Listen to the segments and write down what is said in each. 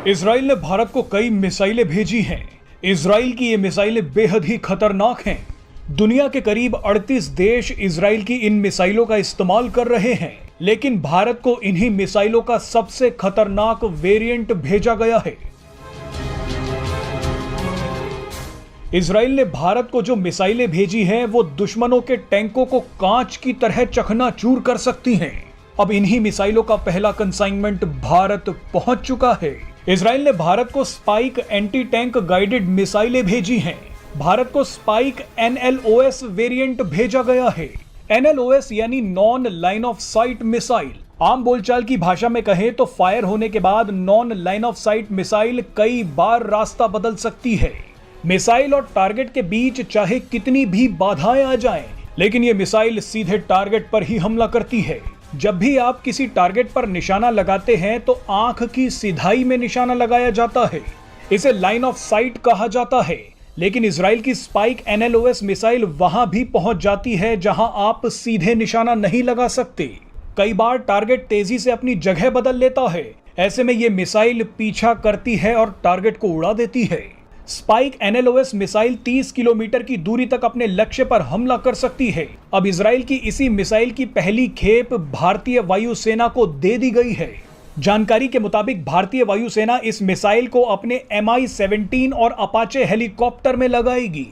Israel ने भारत को कई मिसाइलें भेजी हैं। इजराइल की ये मिसाइलें बेहद ही खतरनाक हैं। दुनिया के करीब 38 देश इजराइल की इन मिसाइलों का इस्तेमाल कर रहे हैं, लेकिन भारत को इन्हीं मिसाइलों का सबसे खतरनाक वेरिएंट भेजा गया है। इजराइल ने भारत को जो मिसाइलें भेजी हैं, वो दुश्मनों के टैंकों को कांच की तरह चकनाचूर कर सकती हैं। अब इन्हीं मिसाइलों का पहला कंसाइनमेंट भारत पहुंच चुका है। इजराइल ने भारत को स्पाइक एंटी टैंक गाइडेड मिसाइलें भेजी हैं। भारत को स्पाइक NLOS वेरिएंट भेजा गया है। NLOS यानी non line of site missile. आम बोलचाल की भाषा में कहें तो फायर होने के बाद non line of site missile कई बार रास्ता बदल सकती है। मिसाइल और टारगेट के बीच चाहे कितनी भी बाधाएं आ जाएं, लेकिन ये मिसाइल सीधे टारगेट पर ही हमला करती है। जब भी आप किसी टारगेट पर निशाना लगाते हैं तो आंख की सिधाई में निशाना लगाया जाता है। इसे लाइन ऑफ साइट कहा जाता है, लेकिन इजराइल की स्पाइक NLOS मिसाइल वहां भी पहुंच जाती है जहां आप सीधे निशाना नहीं लगा सकते। कई बार टारगेट तेजी से अपनी जगह बदल लेता है। ऐसे में ये मिसाइल पीछा करती है और टारगेट को उड़ा देती है। स्पाइक NLOS मिसाइल 30 किलोमीटर की दूरी तक अपने लक्ष्य पर हमला कर सकती है। अब इजराइल की इसी मिसाइल की पहली खेप भारतीय वायुसेना को दे दी गई है। जानकारी के मुताबिक भारतीय वायुसेना इस मिसाइल को अपने Mi-17 और अपाचे हेलीकॉप्टर में लगाएगी।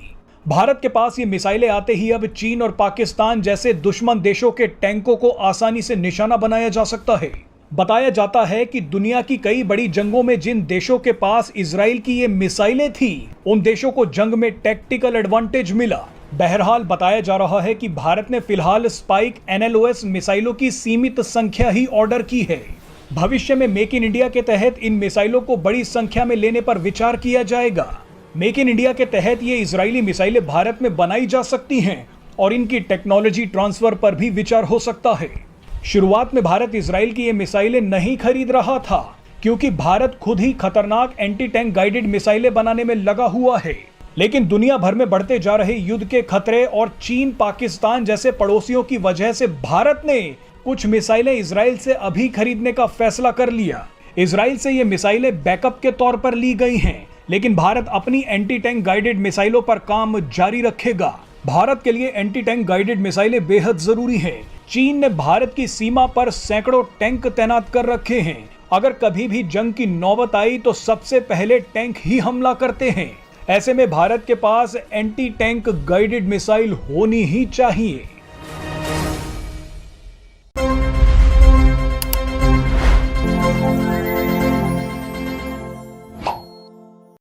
भारत के पास ये मिसाइलें आते ही अब चीन और पाकिस्तान जैसे दुश्मन देशों के टैंकों को आसानी से निशाना बनाया जा सकता है। बताया जाता है कि दुनिया की कई बड़ी जंगों में जिन देशों के पास इजराइल की ये मिसाइलें थी, उन देशों को जंग में टैक्टिकल एडवांटेज मिला। बहरहाल बताया जा रहा है कि भारत ने फिलहाल स्पाइक NLOS मिसाइलों की सीमित संख्या ही ऑर्डर की है। भविष्य में मेक इन इंडिया के तहत इन मिसाइलों को बड़ी संख्या में लेने पर विचार किया जाएगा। मेक इन इंडिया के तहत ये इजरायली मिसाइलें भारत में बनाई जा सकती हैं और इनकी टेक्नोलॉजी ट्रांसफर पर भी विचार हो सकता है। शुरुआत में भारत इजराइल की ये मिसाइलें नहीं खरीद रहा था, क्योंकि भारत खुद ही खतरनाक एंटी टैंक गाइडेड मिसाइलें बनाने में लगा हुआ है। लेकिन दुनिया भर में बढ़ते जा रहे युद्ध के खतरे और चीन पाकिस्तान जैसे पड़ोसियों की वजह से भारत ने कुछ मिसाइलें इजराइल से अभी खरीदने का फैसला कर लिया। इजराइल से ये मिसाइलें बैकअप के तौर पर ली गई हैं, लेकिन भारत अपनी एंटी टैंक गाइडेड मिसाइलों पर काम जारी रखेगा। भारत के लिए एंटी टैंक गाइडेड मिसाइलें बेहद जरूरी हैं। चीन ने भारत की सीमा पर सैकड़ों टैंक तैनात कर रखे हैं। अगर कभी भी जंग की नौबत आई तो सबसे पहले टैंक ही हमला करते हैं। ऐसे में भारत के पास एंटी टैंक गाइडेड मिसाइल होनी ही चाहिए।